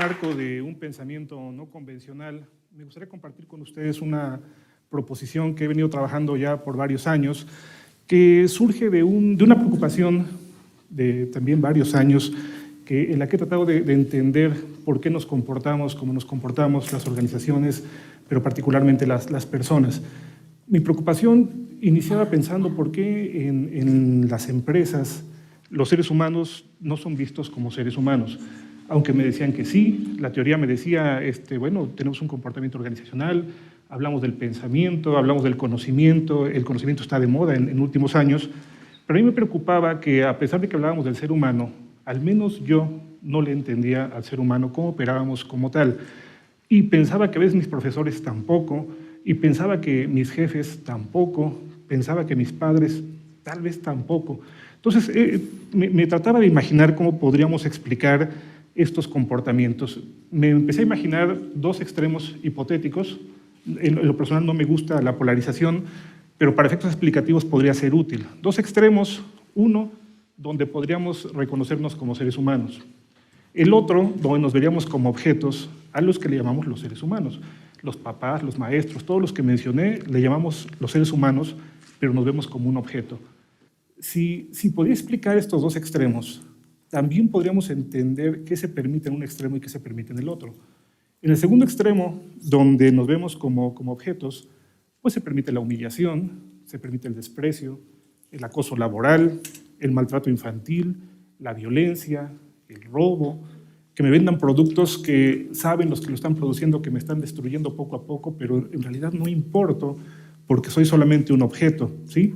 marco de un pensamiento no convencional, me gustaría compartir con ustedes una proposición que he venido trabajando ya por varios años, que surge de una preocupación de también varios años, en la que he tratado de entender por qué nos comportamos como nos comportamos las organizaciones, pero particularmente las personas. Mi preocupación iniciaba pensando por qué en las empresas los seres humanos no son vistos como seres humanos. Aunque me decían que sí, la teoría me decía, bueno, tenemos un comportamiento organizacional, hablamos del pensamiento, hablamos del conocimiento, el conocimiento está de moda en últimos años, pero a mí me preocupaba que a pesar de que hablábamos del ser humano, al menos yo no le entendía al ser humano cómo operábamos como tal. Y pensaba que a veces mis profesores tampoco, y pensaba que mis jefes tampoco, pensaba que mis padres tal vez tampoco. Entonces, me trataba de imaginar cómo podríamos explicar estos comportamientos. Me empecé a imaginar dos extremos hipotéticos. En lo personal no me gusta la polarización, pero para efectos explicativos podría ser útil. Dos extremos, uno, donde podríamos reconocernos como seres humanos. El otro, donde nos veríamos como objetos a los que le llamamos los seres humanos. Los papás, los maestros, todos los que mencioné, le llamamos los seres humanos, pero nos vemos como un objeto. Si podía explicar estos dos extremos, también podríamos entender qué se permite en un extremo y qué se permite en el otro. En el segundo extremo, donde nos vemos como objetos, pues se permite la humillación, se permite el desprecio, el acoso laboral, el maltrato infantil, la violencia, el robo, que me vendan productos que saben los que lo están produciendo que me están destruyendo poco a poco, pero en realidad no importo porque soy solamente un objeto, ¿sí?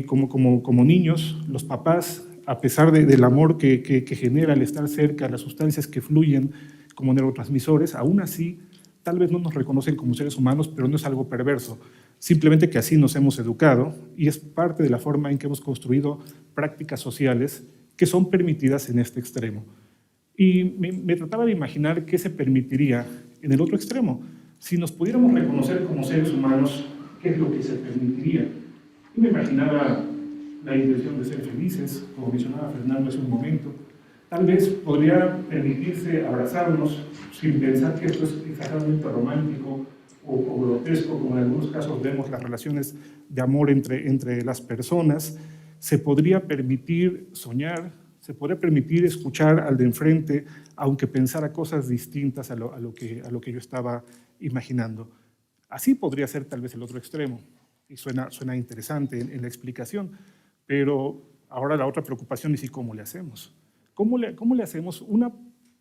Como niños, los papás, a pesar del amor que genera el estar cerca, las sustancias que fluyen como neurotransmisores, aún así, tal vez no nos reconocen como seres humanos, pero no es algo perverso. Simplemente que así nos hemos educado y es parte de la forma en que hemos construido prácticas sociales que son permitidas en este extremo. Y me trataba de imaginar qué se permitiría en el otro extremo. Si nos pudiéramos reconocer como seres humanos, ¿qué es lo que se permitiría? Y me imaginaba la intención de ser felices, como mencionaba Fernando hace un momento. Tal vez podría permitirse abrazarnos sin pensar que esto es exageradamente romántico o grotesco, como en algunos casos vemos las relaciones de amor entre las personas. Se podría permitir soñar, se podría permitir escuchar al de enfrente, aunque pensara cosas distintas a lo que yo estaba imaginando. Así podría ser tal vez el otro extremo, y suena interesante en la explicación, pero ahora la otra preocupación es ¿y cómo le hacemos? ¿Cómo le hacemos?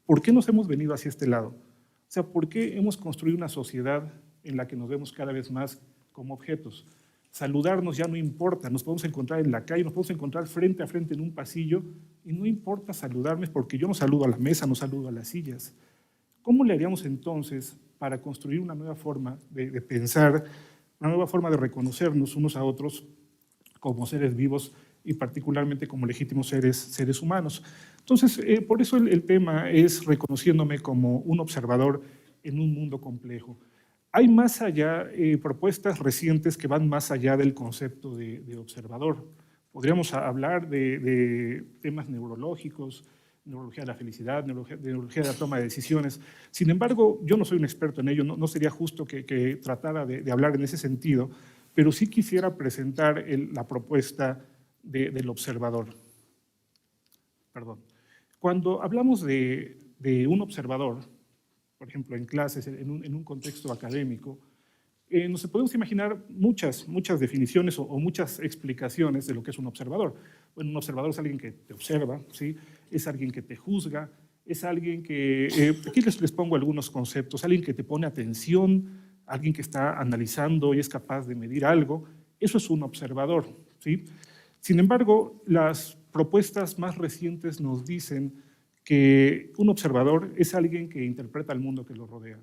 ¿Por qué nos hemos venido hacia este lado? O sea, ¿por qué hemos construido una sociedad en la que nos vemos cada vez más como objetos? Saludarnos ya no importa, nos podemos encontrar en la calle, nos podemos encontrar frente a frente en un pasillo y no importa saludarme porque yo no saludo a la mesa, no saludo a las sillas. ¿Cómo le haríamos entonces para construir una nueva forma de pensar, una nueva forma de reconocernos unos a otros como seres vivos y particularmente como legítimos seres humanos? Entonces, por eso el tema es reconociéndome como un observador en un mundo complejo. Hay más allá, propuestas recientes que van más allá del concepto de observador. Podríamos hablar de temas neurológicos, neurología de la felicidad, neurología de la toma de decisiones. Sin embargo, yo no soy un experto en ello, no sería justo que tratara de hablar en ese sentido, pero sí quisiera presentar la propuesta del observador. Perdón. Cuando hablamos de un observador, por ejemplo, en clases, en un contexto académico, nos podemos imaginar muchas definiciones o muchas explicaciones de lo que es un observador. Bueno, un observador es alguien que te observa, ¿sí? Es alguien que te juzga, es alguien que, aquí les pongo algunos conceptos, alguien que te pone atención, alguien que está analizando y es capaz de medir algo, eso es un observador, ¿sí? Sin embargo, las propuestas más recientes nos dicen que un observador es alguien que interpreta el mundo que lo rodea.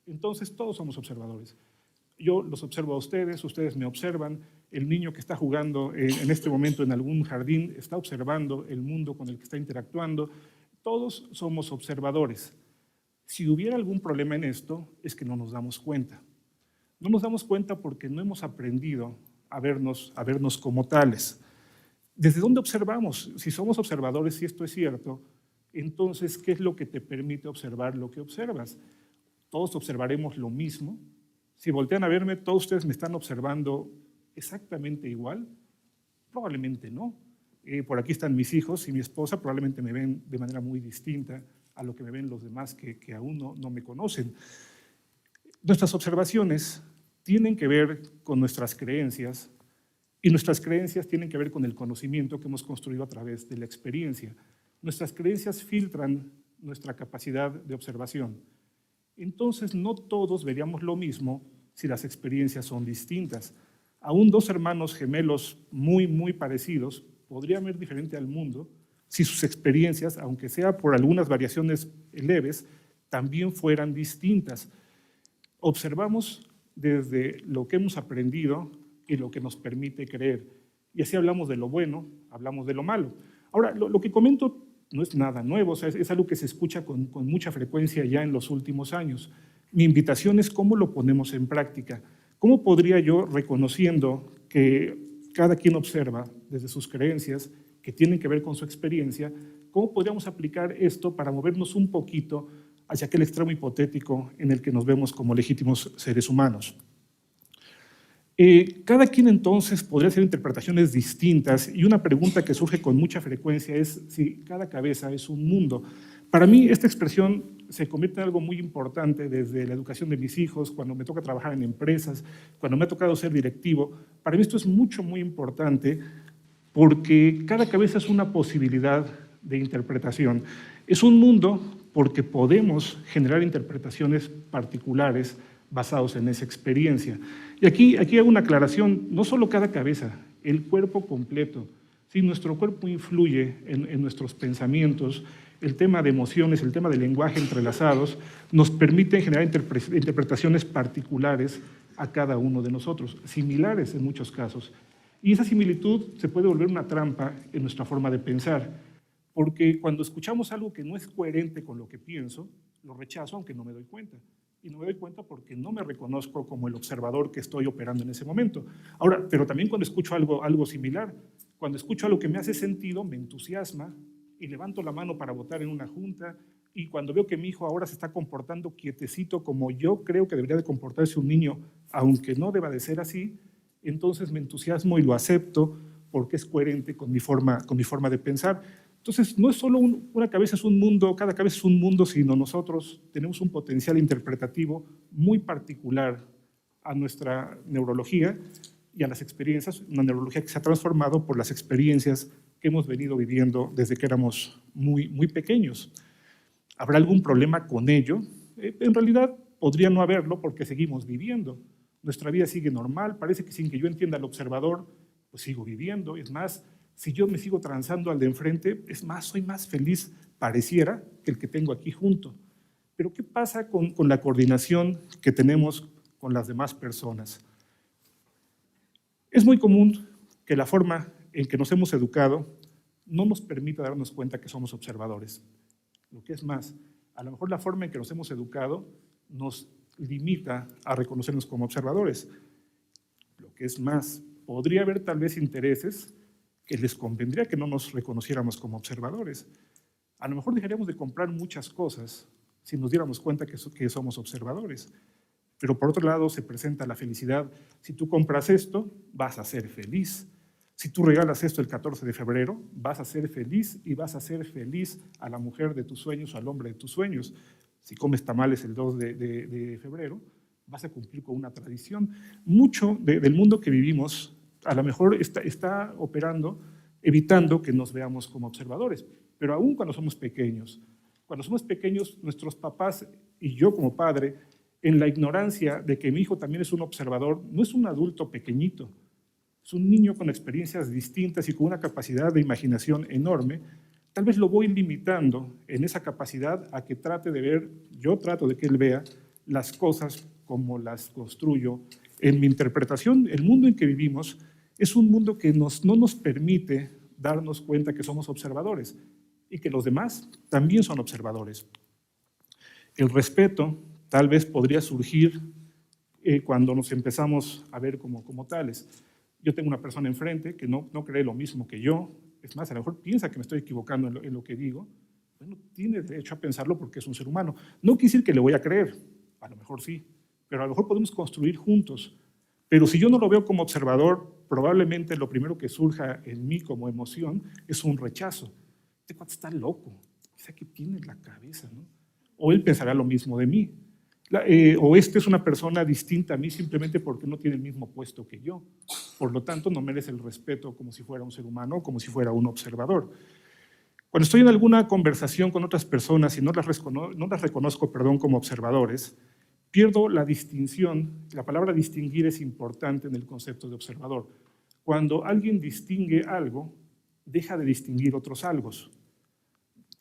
Entonces, todos somos observadores. Yo los observo a ustedes me observan, el niño que está jugando en este momento en algún jardín está observando el mundo con el que está interactuando. Todos somos observadores. Si hubiera algún problema en esto, es que no nos damos cuenta. No nos damos cuenta porque no hemos aprendido a vernos como tales. ¿Desde dónde observamos? Si somos observadores, si esto es cierto, Entonces, ¿qué es lo que te permite observar lo que observas? Todos observaremos lo mismo. Si voltean a verme, ¿todos ustedes me están observando exactamente igual? Probablemente no. Por aquí están mis hijos y mi esposa, probablemente me ven de manera muy distinta a lo que me ven los demás que aún no me conocen. Nuestras observaciones tienen que ver con nuestras creencias y nuestras creencias tienen que ver con el conocimiento que hemos construido a través de la experiencia. Nuestras creencias filtran nuestra capacidad de observación. Entonces, no todos veríamos lo mismo si las experiencias son distintas. Aún dos hermanos gemelos muy parecidos podrían ver diferente al mundo si sus experiencias, aunque sea por algunas variaciones leves, también fueran distintas. Observamos desde lo que hemos aprendido y lo que nos permite creer. Y así hablamos de lo bueno, hablamos de lo malo. Ahora, lo que comento no es nada nuevo, o sea, es algo que se escucha con mucha frecuencia ya en los últimos años. Mi invitación es cómo lo ponemos en práctica. ¿Cómo podría yo, reconociendo que cada quien observa desde sus creencias, que tienen que ver con su experiencia, cómo podríamos aplicar esto para movernos un poquito hacia aquel extremo hipotético en el que nos vemos como legítimos seres humanos? Cada quien entonces podría hacer interpretaciones distintas y una pregunta que surge con mucha frecuencia es si cada cabeza es un mundo. Para mí esta expresión se convierte en algo muy importante desde la educación de mis hijos, cuando me toca trabajar en empresas, cuando me ha tocado ser directivo. Para mí esto es muy importante porque cada cabeza es una posibilidad de interpretación. Es un mundo porque podemos generar interpretaciones particulares basados en esa experiencia. Y aquí hago una aclaración, no solo cada cabeza, el cuerpo completo. ¿Sí? Nuestro cuerpo influye en nuestros pensamientos, el tema de emociones, el tema del lenguaje entrelazados, nos permiten generar interpretaciones particulares a cada uno de nosotros, similares en muchos casos. Y esa similitud se puede volver una trampa en nuestra forma de pensar, porque cuando escuchamos algo que no es coherente con lo que pienso, lo rechazo aunque no me doy cuenta. Y no me doy cuenta porque no me reconozco como el observador que estoy operando en ese momento. Ahora, pero también cuando escucho algo similar, cuando escucho algo que me hace sentido, me entusiasma y levanto la mano para votar en una junta, y cuando veo que mi hijo ahora se está comportando quietecito como yo creo que debería de comportarse un niño, aunque no deba de ser así, entonces me entusiasmo y lo acepto porque es coherente con mi forma de pensar. Entonces, no es solo una cabeza es un mundo, cada cabeza es un mundo, sino nosotros tenemos un potencial interpretativo muy particular a nuestra neurología y a las experiencias, una neurología que se ha transformado por las experiencias que hemos venido viviendo desde que éramos muy pequeños. ¿Habrá algún problema con ello? En realidad, podría no haberlo porque seguimos viviendo. Nuestra vida sigue normal, parece que sin que yo entienda al observador, pues sigo viviendo. Es más, si yo me sigo transando al de enfrente, es más, soy más feliz, pareciera, que el que tengo aquí junto. Pero ¿qué pasa con la coordinación que tenemos con las demás personas? Es muy común que la forma en que nos hemos educado no nos permita darnos cuenta que somos observadores. Lo que es más, a lo mejor la forma en que nos hemos educado nos limita a reconocernos como observadores. Lo que es más, podría haber tal vez intereses que les convendría que no nos reconociéramos como observadores. A lo mejor dejaríamos de comprar muchas cosas si nos diéramos cuenta que somos observadores. Pero por otro lado se presenta la felicidad. Si tú compras esto, vas a ser feliz. Si tú regalas esto el 14 de febrero, vas a ser feliz y vas a hacer feliz a la mujer de tus sueños o al hombre de tus sueños. Si comes tamales el 2 de febrero, vas a cumplir con una tradición. Mucho del mundo que vivimos a lo mejor está operando, evitando que nos veamos como observadores, pero aún cuando somos pequeños, nuestros papás y yo como padre, en la ignorancia de que mi hijo también es un observador, no es un adulto pequeñito, es un niño con experiencias distintas y con una capacidad de imaginación enorme, tal vez lo voy limitando en esa capacidad a que trate de ver, yo trato de que él vea las cosas como las construyo. En mi interpretación, el mundo en que vivimos es un mundo que no nos permite darnos cuenta que somos observadores y que los demás también son observadores. El respeto tal vez podría surgir cuando nos empezamos a ver como tales. Yo tengo una persona enfrente que no cree lo mismo que yo, es más, a lo mejor piensa que me estoy equivocando en lo que digo, Bueno, tiene derecho a pensarlo porque es un ser humano. No quiere decir que le voy a creer, a lo mejor sí, pero a lo mejor podemos construir juntos. Pero si yo no lo veo como observador, probablemente lo primero que surja en mí como emoción es un rechazo. Este cuate está loco, quizá que tiene en la cabeza, ¿no? O él pensará lo mismo de mí. O este es una persona distinta a mí simplemente porque no tiene el mismo puesto que yo. Por lo tanto, no merece el respeto como si fuera un ser humano o como si fuera un observador. Cuando estoy en alguna conversación con otras personas y no las reconozco como observadores, pierdo la distinción. La palabra distinguir es importante en el concepto de observador. Cuando alguien distingue algo, deja de distinguir otros algos.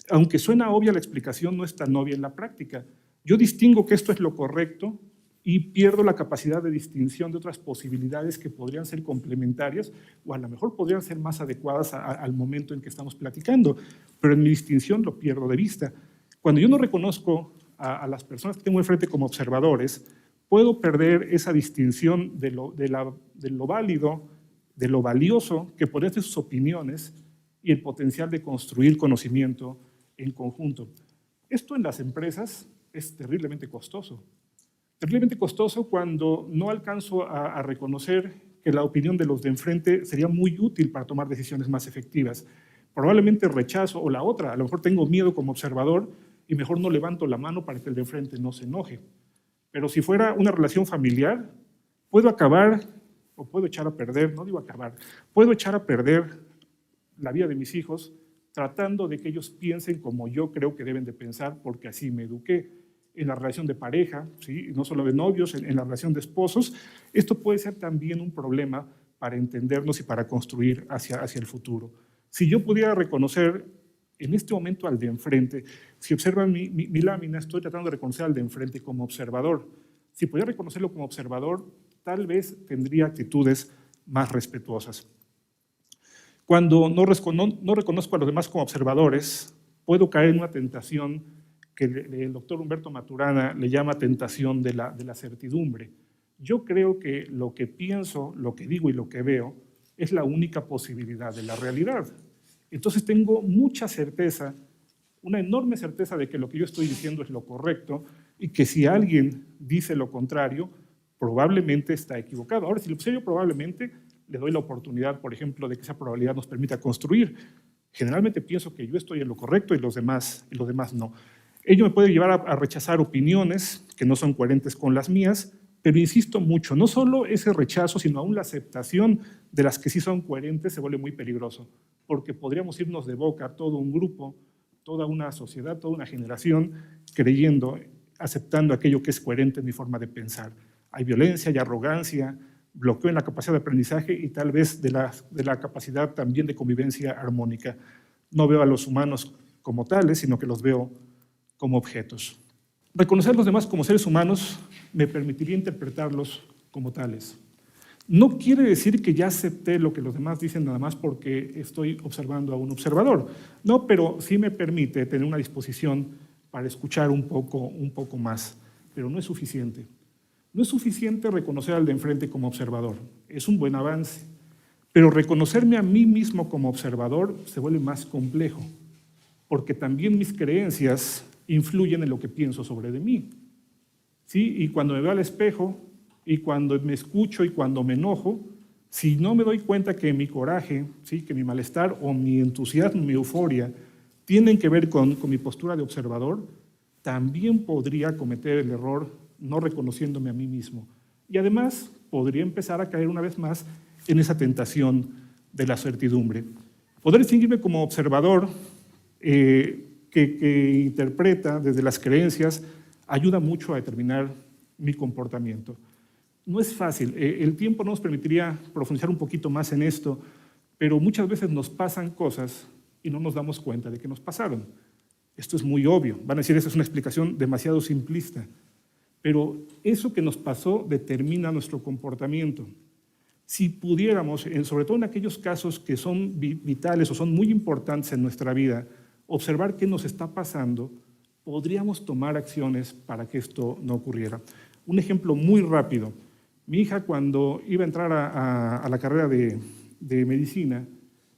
Aunque suena obvia la explicación, no es tan obvia en la práctica. Yo distingo que esto es lo correcto y pierdo la capacidad de distinción de otras posibilidades que podrían ser complementarias o a lo mejor podrían ser más adecuadas al momento en que estamos platicando, pero en mi distinción lo pierdo de vista. Cuando yo no reconozco a las personas que tengo enfrente como observadores, puedo perder esa distinción de lo válido, de lo valioso que podrían ser sus opiniones y el potencial de construir conocimiento en conjunto. Esto en las empresas es terriblemente costoso. Terriblemente costoso cuando no alcanzo a reconocer que la opinión de los de enfrente sería muy útil para tomar decisiones más efectivas. Probablemente rechazo, o la otra, a lo mejor tengo miedo como observador y mejor no levanto la mano para que el de enfrente no se enoje. Pero si fuera una relación familiar, puedo acabar, o puedo echar a perder, no digo acabar, puedo echar a perder la vida de mis hijos tratando de que ellos piensen como yo creo que deben de pensar porque así me eduqué. En la relación de pareja, ¿sí? No solo de novios, en la relación de esposos, esto puede ser también un problema para entendernos y para construir hacia el futuro. Si yo pudiera reconocer en este momento al de enfrente, si observan mi lámina, estoy tratando de reconocer al de enfrente como observador. Si pudiera reconocerlo como observador, tal vez tendría actitudes más respetuosas. Cuando no reconozco a los demás como observadores, puedo caer en una tentación que el doctor Humberto Maturana le llama tentación de la certidumbre. Yo creo que lo que pienso, lo que digo y lo que veo es la única posibilidad de la realidad. Entonces tengo mucha certeza, una enorme certeza de que lo que yo estoy diciendo es lo correcto y que si alguien dice lo contrario, probablemente está equivocado. Ahora, si lo observo probablemente, le doy la oportunidad, por ejemplo, de que esa probabilidad nos permita construir. Generalmente pienso que yo estoy en lo correcto y los demás no. Ello me puede llevar a rechazar opiniones que no son coherentes con las mías, pero insisto mucho, no solo ese rechazo, sino aún la aceptación de las que sí son coherentes se vuelve muy peligroso, porque podríamos irnos de boca a todo un grupo, toda una sociedad, toda una generación, creyendo, aceptando aquello que es coherente en mi forma de pensar. Hay violencia, hay arrogancia, bloqueo en la capacidad de aprendizaje y tal vez de la capacidad también de convivencia armónica. No veo a los humanos como tales, sino que los veo como objetos. Reconocer a los demás como seres humanos me permitiría interpretarlos como tales. No quiere decir que ya acepté lo que los demás dicen nada más porque estoy observando a un observador. No, pero sí me permite tener una disposición para escuchar un poco más, pero no es suficiente. No es suficiente reconocer al de enfrente como observador, es un buen avance, pero reconocerme a mí mismo como observador se vuelve más complejo, porque también mis creencias influyen en lo que pienso sobre de mí. ¿Sí? Y cuando me veo al espejo, y cuando me escucho y cuando me enojo, si no me doy cuenta que mi coraje, ¿sí? Que mi malestar o mi entusiasmo, mi euforia, tienen que ver con mi postura de observador, también podría cometer el error no reconociéndome a mí mismo. Y además podría empezar a caer una vez más en esa tentación de la certidumbre. Poder distinguirme como observador que interpreta desde las creencias ayuda mucho a determinar mi comportamiento. No es fácil, el tiempo no nos permitiría profundizar un poquito más en esto, pero muchas veces nos pasan cosas y no nos damos cuenta de que nos pasaron. Esto es muy obvio, van a decir, esa es una explicación demasiado simplista, pero eso que nos pasó determina nuestro comportamiento. Si pudiéramos, sobre todo en aquellos casos que son vitales o son muy importantes en nuestra vida, observar qué nos está pasando, podríamos tomar acciones para que esto no ocurriera. Un ejemplo muy rápido. Mi hija, cuando iba a entrar a la carrera de medicina,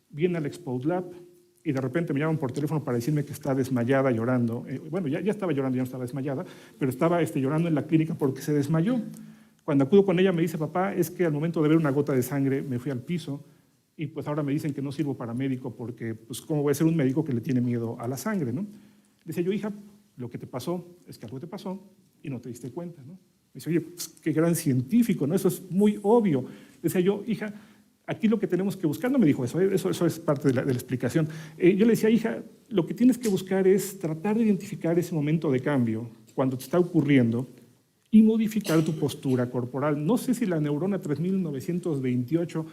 viene al Expose Lab y de repente me llaman por teléfono para decirme que está desmayada llorando. Bueno, ya estaba llorando, ya no estaba desmayada, pero estaba llorando en la clínica porque se desmayó. Cuando acudo con ella me dice, papá, es que al momento de ver una gota de sangre me fui al piso y pues ahora me dicen que no sirvo para médico porque, pues, ¿cómo voy a ser un médico que le tiene miedo a la sangre, ¿no? Decía yo, hija, lo que te pasó es que algo te pasó y no te diste cuenta, ¿no? Me dice, oye, pues, qué gran científico, ¿no? Eso es muy obvio. Decía yo, hija, aquí lo que tenemos que buscar, no me dijo eso, eso es parte de la explicación. Yo le decía, hija, lo que tienes que buscar es tratar de identificar ese momento de cambio, cuando te está ocurriendo, y modificar tu postura corporal. No sé si la neurona 3928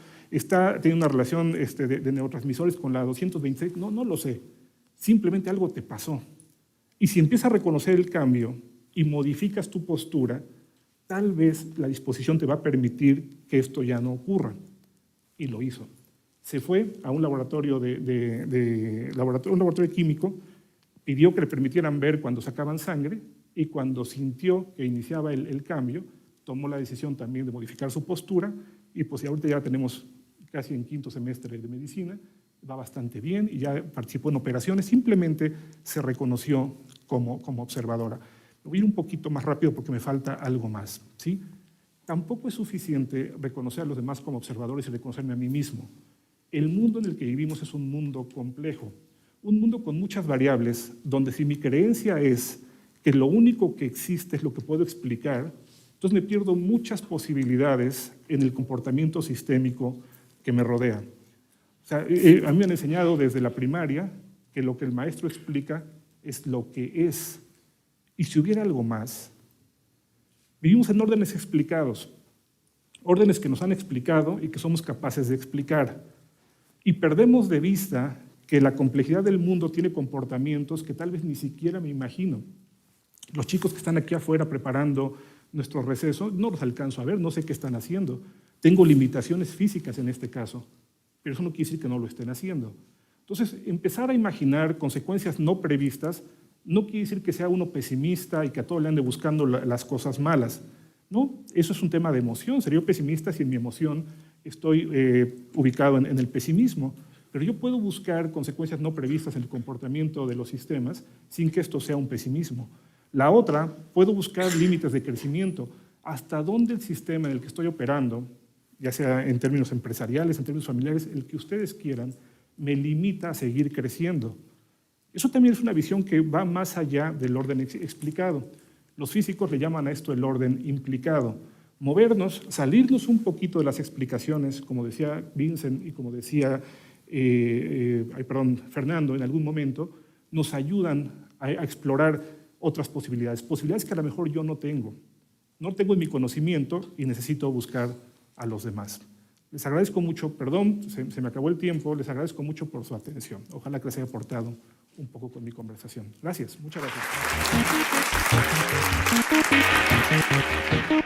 tiene una relación de neurotransmisores con la 226, no lo sé. Simplemente algo te pasó. Y si empiezas a reconocer el cambio y modificas tu postura, tal vez la disposición te va a permitir que esto ya no ocurra. Y lo hizo. Se fue a un laboratorio, un laboratorio químico, pidió que le permitieran ver cuando sacaban sangre y cuando sintió que iniciaba el cambio, tomó la decisión también de modificar su postura y pues ahorita ya tenemos casi en 5º semestre de medicina, va bastante bien y ya participó en operaciones, simplemente se reconoció como observadora. Voy a ir un poquito más rápido porque me falta algo más, ¿sí? Tampoco es suficiente reconocer a los demás como observadores y reconocerme a mí mismo. El mundo en el que vivimos es un mundo complejo, un mundo con muchas variables, donde si mi creencia es que lo único que existe es lo que puedo explicar, entonces me pierdo muchas posibilidades en el comportamiento sistémico que me rodea. O sea, a mí me han enseñado desde la primaria que lo que el maestro explica es lo que es. Y si hubiera algo más, vivimos en órdenes explicados, órdenes que nos han explicado y que somos capaces de explicar. Y perdemos de vista que la complejidad del mundo tiene comportamientos que tal vez ni siquiera me imagino. Los chicos que están aquí afuera preparando nuestro receso, no los alcanzo a ver, no sé qué están haciendo. Tengo limitaciones físicas en este caso, pero eso no quiere decir que no lo estén haciendo. Entonces, empezar a imaginar consecuencias no previstas no quiere decir que sea uno pesimista y que a todo le ande buscando las cosas malas. No, eso es un tema de emoción. Sería yo pesimista si en mi emoción estoy ubicado en el pesimismo. Pero yo puedo buscar consecuencias no previstas en el comportamiento de los sistemas sin que esto sea un pesimismo. La otra, puedo buscar límites de crecimiento. ¿Hasta dónde el sistema en el que estoy operando, ya sea en términos empresariales, en términos familiares, el que ustedes quieran, me limita a seguir creciendo? Eso también es una visión que va más allá del orden explicado. Los físicos le llaman a esto el orden implicado. Movernos, salirnos un poquito de las explicaciones, como decía Vincent y como decía Fernando en algún momento, nos ayudan a explorar otras posibilidades que a lo mejor yo no tengo. No tengo en mi conocimiento y necesito buscar a los demás. Les agradezco mucho, perdón, se me acabó el tiempo, les agradezco mucho por su atención. Ojalá que les haya aportado un poco con mi conversación. Gracias, muchas gracias.